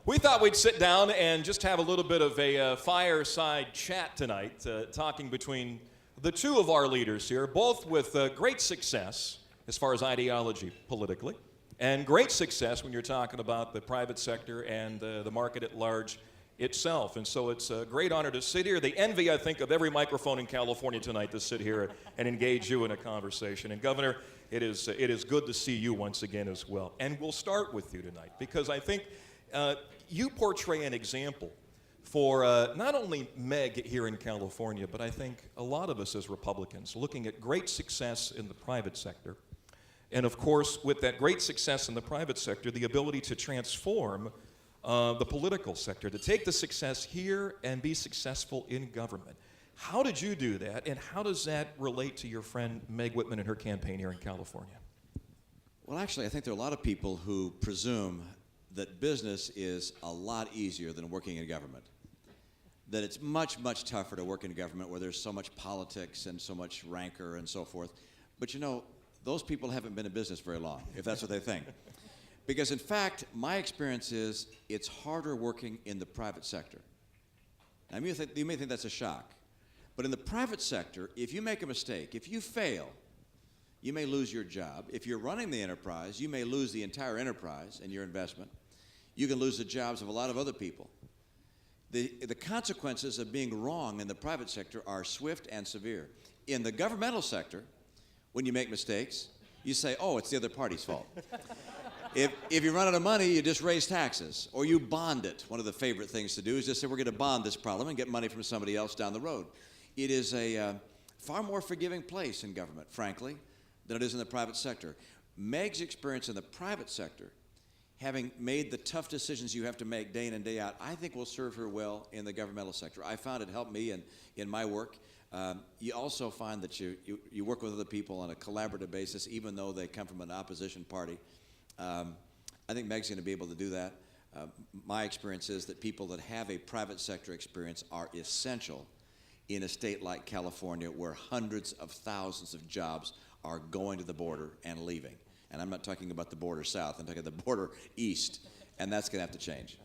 We thought we'd sit down and just have a little bit of a fireside chat tonight, talking between the two of our leaders here, both with great success as far as ideology politically, and great success when you're talking about the private sector and the market at large itself. And so it's a great honor to sit here. The envy, I think, of every microphone in California tonight to sit here and engage you in a conversation. And Governor, it is good to see you once again as well. And we'll start with you tonight because I think you portray an example for not only Meg here in California, but I think a lot of us as Republicans looking at great success in the private sector. And of course, with that great success in the private sector, the ability to transform the political sector, to take the success here and be successful in government. How did you do that, and how does that relate to your friend Meg Whitman and her campaign here in California? Well, actually, I think there are a lot of people who presume that business is a lot easier than working in government. That it's much, much tougher to work in government where there's so much politics and so much rancor and so forth. But you know, those people haven't been in business very long, if that's what they think. Because in fact, my experience is it's harder working in the private sector. Now, you may think that's a shock. But in the private sector, if you make a mistake, if you fail, you may lose your job. If you're running the enterprise, you may lose the entire enterprise and your investment. You can lose the jobs of a lot of other people. The consequences of being wrong in the private sector are swift and severe. In the governmental sector, when you make mistakes, you say, oh, it's the other party's fault. If you run out of money, you just raise taxes, or you bond it. One of the favorite things to do is just say, we're going to bond this problem and get money from somebody else down the road. It is a far more forgiving place in government, frankly, than it is in the private sector. Meg's experience in the private sector, having made the tough decisions you have to make day in and day out, I think will serve her well in the governmental sector. I found it helped me in my work. You also find that you work with other people on a collaborative basis, even though they come from an opposition party. I think Meg's going to be able to do that. My experience is that people that have a private sector experience are essential in a state like California where hundreds of thousands of jobs are going to the border and leaving. And I'm not talking about the border south, I'm talking about the border east, and that's going to have to change.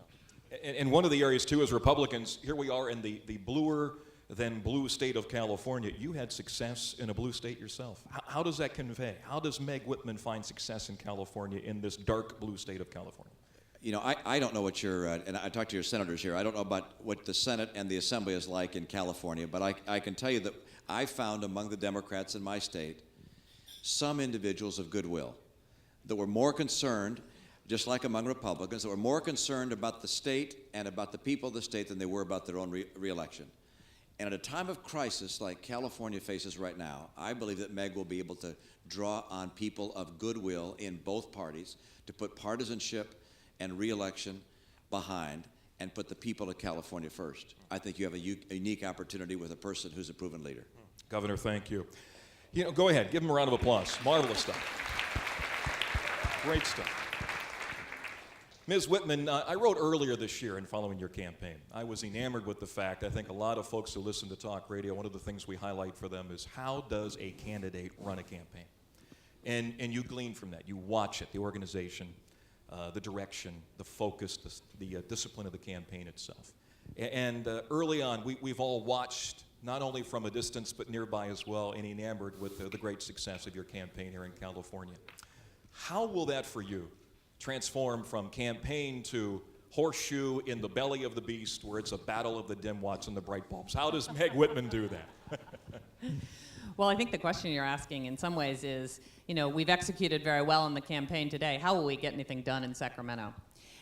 And one of the areas, too, as Republicans, here we are in the bluer than blue state of California. You had success in a blue state yourself. How does that convey? How does Meg Whitman find success in California in this dark blue state of California? You know, I don't know what and I talked to your senators here, I don't know about what the Senate and the Assembly is like in California, but I can tell you that I found among the Democrats in my state some individuals of goodwill that were more concerned, just like among Republicans, that were more concerned about the state and about the people of the state than they were about their own re-election. And at a time of crisis like California faces right now, I believe that Meg will be able to draw on people of goodwill in both parties to put partisanship and re-election behind and put the people of California first. I think you have a unique opportunity with a person who's a proven leader. Governor, thank you. You know, go ahead, give him a round of applause. Marvelous stuff. Great stuff. Ms. Whitman, I wrote earlier this year in following your campaign, I was enamored with the fact, I think a lot of folks who listen to talk radio, one of the things we highlight for them is how does a candidate run a campaign? And you glean from that. You watch it, the organization, the direction, the focus, the discipline of the campaign itself. And early on, we've all watched, not only from a distance, but nearby as well, and enamored with the great success of your campaign here in California. How will that for you transform from campaign to horseshoe in the belly of the beast where it's a battle of the dimwats and the bright bulbs? How does Meg Whitman do that? Well, I think the question you're asking in some ways is, you know, we've executed very well in the campaign today. How will we get anything done in Sacramento?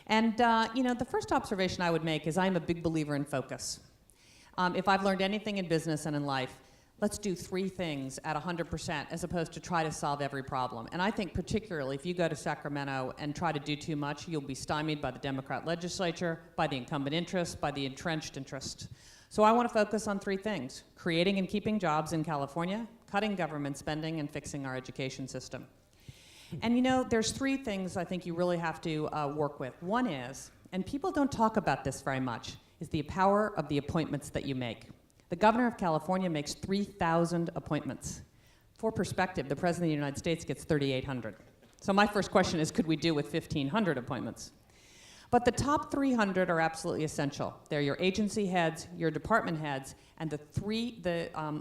And, you know, the first observation I would make is I'm a big believer in focus. If I've learned anything in business and in life, let's do 3 things at 100% as opposed to try to solve every problem. And I think particularly if you go to Sacramento and try to do too much, you'll be stymied by the Democrat legislature, by the incumbent interest, by the entrenched interest. So I want to focus on 3 things: creating and keeping jobs in California, cutting government spending, and fixing our education system. And you know, there's 3 things I think you really have to work with. One is, and people don't talk about this very much, is the power of the appointments that you make. The governor of California makes 3,000 appointments. For perspective, the president of the United States gets 3,800. So my first question is, could we do with 1,500 appointments? But the top 300 are absolutely essential. They're your agency heads, your department heads, and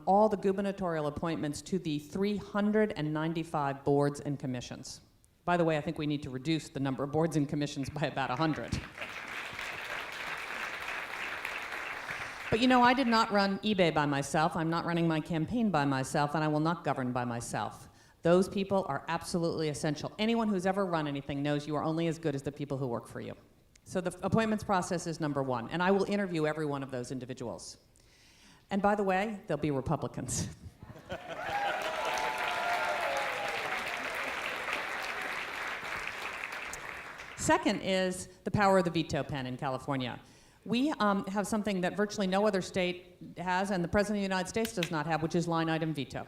all the gubernatorial appointments to the 395 boards and commissions. By the way, I think we need to reduce the number of boards and commissions by about 100. But you know, I did not run eBay by myself. I'm not running my campaign by myself, and I will not govern by myself. Those people are absolutely essential. Anyone who's ever run anything knows you are only as good as the people who work for you. So the appointments process is number one, and I will interview every one of those individuals. And by the way, they'll be Republicans. Second is the power of the veto pen in California. We have something that virtually no other state has, and the President of the United States does not have, which is line item veto.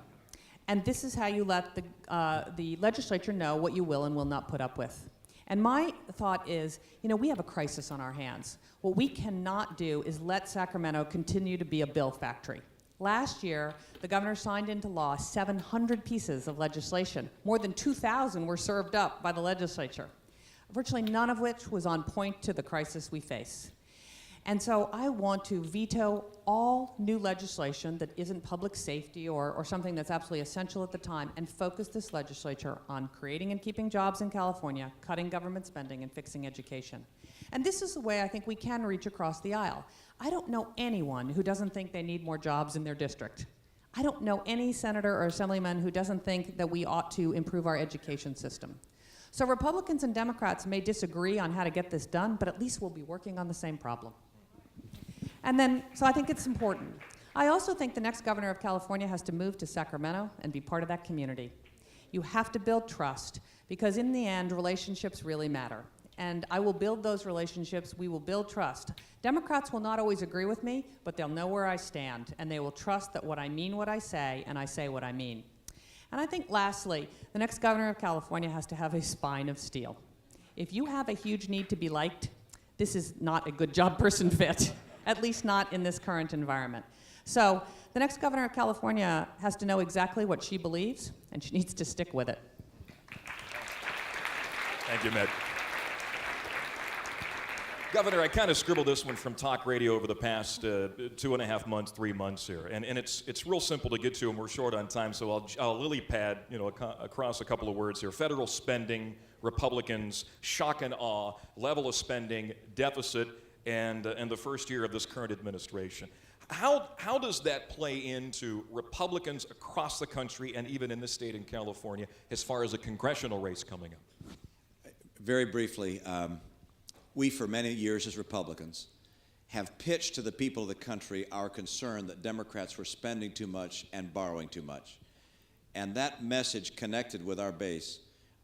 And this is how you let the legislature know what you will and will not put up with. And my thought is, you know, we have a crisis on our hands. What we cannot do is let Sacramento continue to be a bill factory. Last year, the governor signed into law 700 pieces of legislation. More than 2,000 were served up by the legislature, virtually none of which was on point to the crisis we face. And so I want to veto all new legislation that isn't public safety or something that's absolutely essential at the time, and focus this legislature on creating and keeping jobs in California, cutting government spending, and fixing education. And this is the way I think we can reach across the aisle. I don't know anyone who doesn't think they need more jobs in their district. I don't know any senator or assemblyman who doesn't think that we ought to improve our education system. So Republicans and Democrats may disagree on how to get this done, but at least we'll be working on the same problem. And then, so I think it's important. I also think the next governor of California has to move to Sacramento and be part of that community. You have to build trust, because in the end, relationships really matter. And I will build those relationships. We will build trust. Democrats will not always agree with me, but they'll know where I stand, and they will trust that what I mean what I say, and I say what I mean. And I think lastly, the next governor of California has to have a spine of steel. If you have a huge need to be liked, this is not a good job person fit. At least not in this current environment. So the next governor of California has to know exactly what she believes, and she needs to stick with it. Thank you, Meg. Governor, I kind of scribbled this one from talk radio over the past 2.5 months, 3 months here, and it's real simple to get to, and we're short on time, so I'll lily pad, you know, across a couple of words here. Federal spending, Republicans, shock and awe, level of spending, deficit, and the first year of this current administration. How does that play into Republicans across the country and even in this state in California as far as a congressional race coming up? Very briefly, we for many years as Republicans have pitched to the people of the country our concern that Democrats were spending too much and borrowing too much. And that message connected with our base,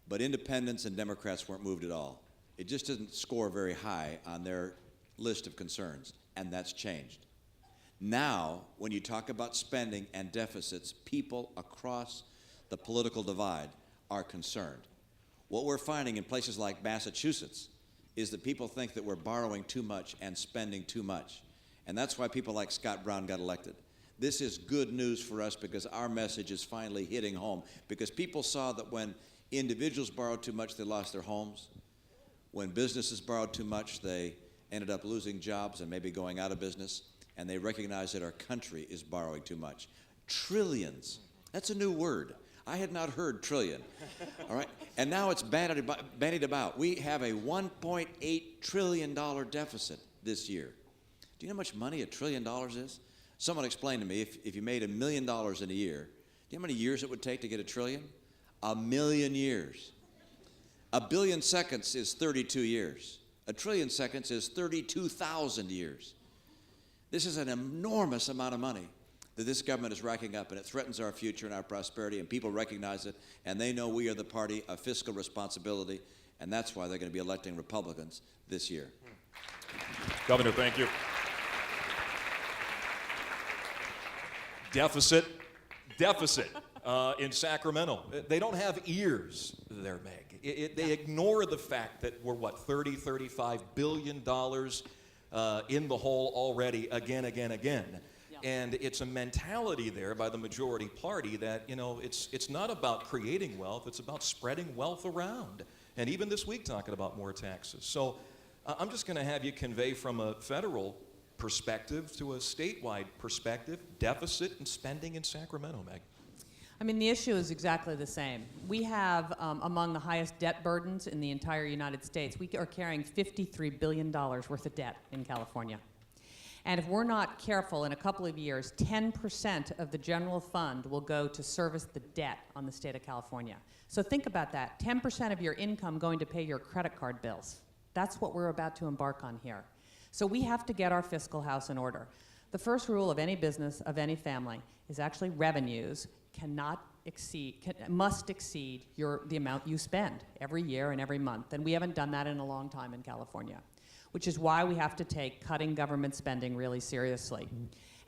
but independents and Democrats weren't moved at all. It just didn't score very high on their list of concerns, and that's changed. Now, when you talk about spending and deficits, people across the political divide are concerned. What we're finding in places like Massachusetts is that people think that we're borrowing too much and spending too much. And that's why people like Scott Brown got elected. This is good news for us because our message is finally hitting home, because people saw that when individuals borrowed too much, they lost their homes. When businesses borrowed too much, they ended up losing jobs and maybe going out of business, and they recognize that our country is borrowing too much. Trillions. That's a new word. I had not heard trillion. All right? And now it's bandied about. We have a $1.8 trillion deficit this year. Do you know how much money $1 trillion is? Someone explained to me, if you made $1 million in a year, do you know how many years it would take to get $1 trillion? 1 million years. 1 billion seconds is 32 years. 1 trillion seconds is 32,000 years. This is an enormous amount of money that this government is racking up, and it threatens our future and our prosperity, and people recognize it, and they know we are the party of fiscal responsibility, and that's why they're going to be electing Republicans this year. Governor, thank you. Deficit in Sacramento. They don't have ears there, Meg. They ignore the fact that we're, $35 billion in the hole already, again. Yeah. And it's a mentality there by the majority party that, you know, it's not about creating wealth, it's about spreading wealth around. And even this week talking about more taxes. So I'm just going to have you convey from a federal perspective to a statewide perspective, deficit and spending in Sacramento, Meg. I mean, the issue is exactly the same. We have among the highest debt burdens in the entire United States. We are carrying $53 billion worth of debt in California. And if we're not careful, in a couple of years, 10% of the general fund will go to service the debt on the state of California. So think about that, 10% of your income going to pay your credit card bills. That's what we're about to embark on here. So we have to get our fiscal house in order. The first rule of any business, of any family, is actually revenues must exceed the amount you spend every year and every month. And we haven't done that in a long time in California, which is why we have to take cutting government spending really seriously.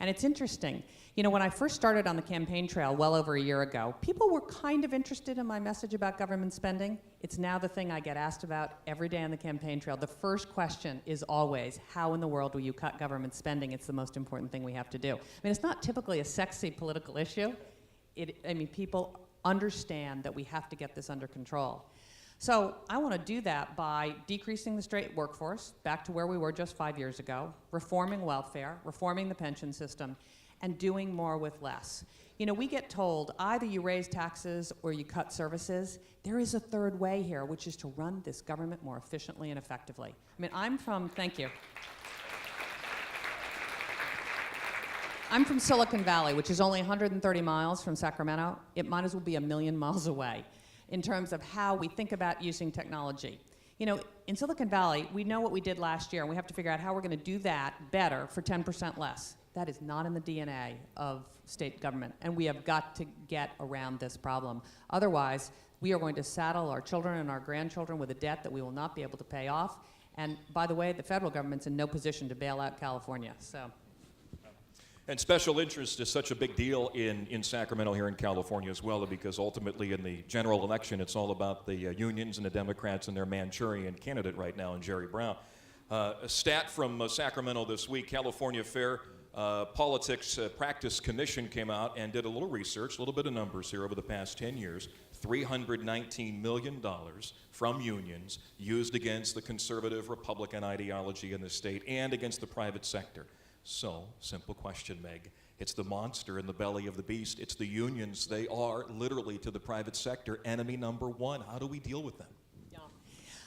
And it's interesting, you know, when I first started on the campaign trail well over a year ago, people were kind of interested in my message about government spending. It's now the thing I get asked about every day on the campaign trail. The first question is always, how in the world will you cut government spending? It's the most important thing we have to do. I mean, it's not typically a sexy political issue. People understand that we have to get this under control. So I want to do that by decreasing the straight workforce back to where we were just 5 years ago, reforming welfare, reforming the pension system, and doing more with less. You know, we get told either you raise taxes or you cut services. There is a third way here, which is to run this government more efficiently and effectively. I mean, thank you. I'm from Silicon Valley, which is only 130 miles from Sacramento. It might as well be a million miles away in terms of how we think about using technology. You know, in Silicon Valley, we know what we did last year, and we have to figure out how we're going to do that better for 10% less. That is not in the DNA of state government, and we have got to get around this problem. Otherwise, we are going to saddle our children and our grandchildren with a debt that we will not be able to pay off. And by the way, the federal government's in no position to bail out California. So. And special interest is such a big deal in Sacramento here in California as well, because ultimately in the general election, it's all about the unions and the Democrats and their Manchurian candidate right now in Jerry Brown. A stat from Sacramento this week, California Fair Politics Practice Commission came out and did a little research, a little bit of numbers here over the past 10 years. $319 million from unions used against the conservative Republican ideology in the state and against the private sector. So, simple question, Meg. It's the monster in the belly of the beast. It's the unions. They are literally, to the private sector, enemy number one. How do we deal with them? Yeah.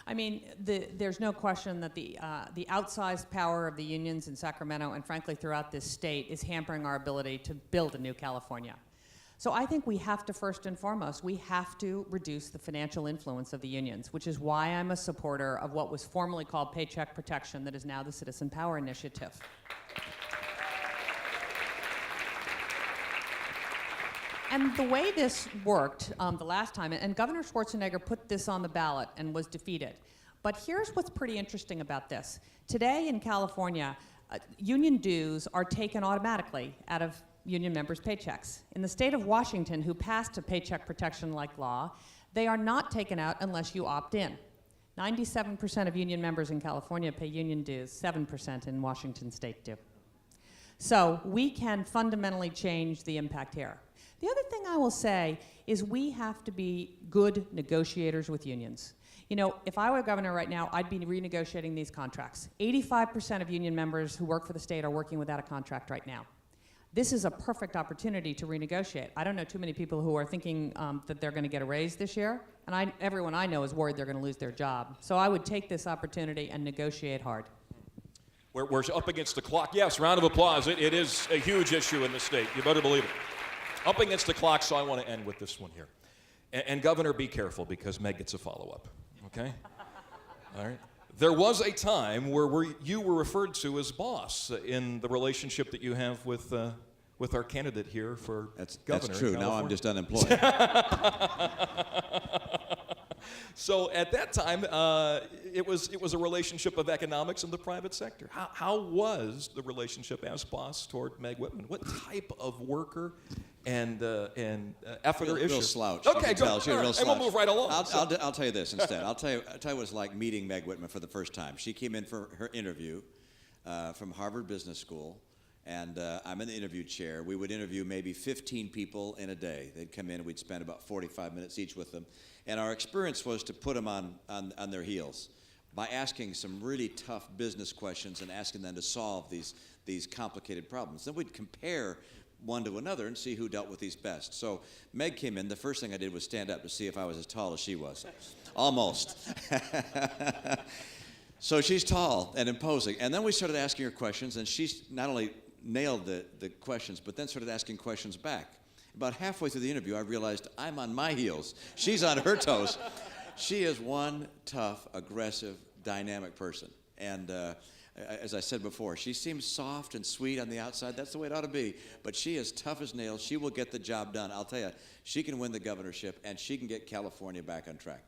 I mean, there's no question that the outsized power of the unions in Sacramento and frankly throughout this state is hampering our ability to build a new California. So I think we have to, first and foremost, we have to reduce the financial influence of the unions, which is why I'm a supporter of what was formerly called Paycheck Protection, that is now the Citizen Power Initiative. And the way this worked the last time, and Governor Schwarzenegger put this on the ballot and was defeated. But here's what's pretty interesting about this. Today in California, union dues are taken automatically out of union members' paychecks. In the state of Washington, who passed a paycheck protection-like law, they are not taken out unless you opt in. 97% of union members in California pay union dues, 7% in Washington state do. So we can fundamentally change the impact here. The other thing I will say is we have to be good negotiators with unions. You know, if I were governor right now, I'd be renegotiating these contracts. 85% of union members who work for the state are working without a contract right now. This is a perfect opportunity to renegotiate. I don't know too many people who are thinking that they're going to get a raise this year, and everyone I know is worried they're going to lose their job. So I would take this opportunity and negotiate hard. We're up against the clock. Yes, round of applause. It is a huge issue in the state. You better believe it. Up against the clock, so I want to end with this one here. And Governor, be careful, because Meg gets a follow-up, okay? All right. There was a time where you were referred to as boss in the relationship that you have with our candidate here for governor. That's true. Now I'm just unemployed. So at that time, it was a relationship of economics in the private sector. How was the relationship as boss toward Meg Whitman? What type of worker and efforter is she? Real slouch. Okay, go. She's a real slouch. And we'll move right along. I'll tell you this instead. I'll tell you what it's like meeting Meg Whitman for the first time. She came in for her interview from Harvard Business School. And I'm in the interview chair. We would interview maybe 15 people in a day. They'd come in, we'd spend about 45 minutes each with them. And our experience was to put them on their heels. by asking some really tough business questions and asking them to solve these complicated problems. Then we'd compare one to another and see who dealt with these best. So Meg came in. The first thing I did was stand up to see if I was as tall as she was. Almost. So she's tall and imposing. And then we started asking her questions, and she not only nailed the questions, but then started asking questions back. About halfway through the interview, I realized I'm on my heels. She's on her toes. She is one tough, aggressive, dynamic person. And as I said before, she seems soft and sweet on the outside. That's the way it ought to be. But she is tough as nails. She will get the job done. I'll tell you, she can win the governorship, and she can get California back on track.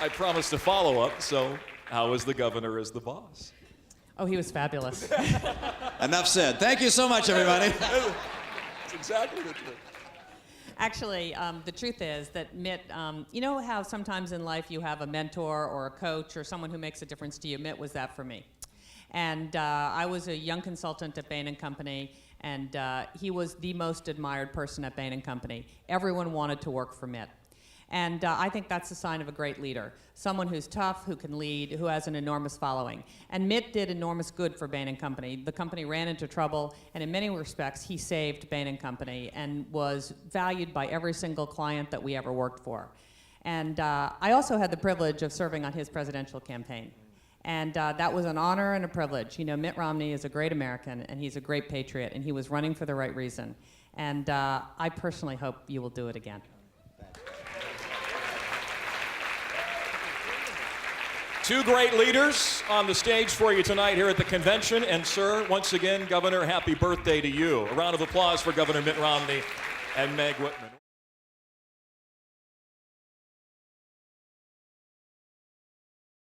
I promised a follow-up, so how is the governor as the boss? Oh, he was fabulous. Enough said. Thank you so much, everybody. That's exactly the truth. Actually, the truth is that Mitt, you know how sometimes in life you have a mentor or a coach or someone who makes a difference to you? Mitt was that for me. And I was a young consultant at Bain & Company, and he was the most admired person at Bain & Company. Everyone wanted to work for Mitt. And I think that's a sign of a great leader, someone who's tough, who can lead, who has an enormous following. And Mitt did enormous good for Bain & Company. The company ran into trouble, and in many respects, he saved Bain & Company and was valued by every single client that we ever worked for. And I also had the privilege of serving on his presidential campaign. And that was an honor and a privilege. You know, Mitt Romney is a great American, and he's a great patriot, and he was running for the right reason. And I personally hope you will do it again. Two great leaders on the stage for you tonight here at the convention. And, sir, once again, Governor, happy birthday to you. A round of applause for Governor Mitt Romney and Meg Whitman.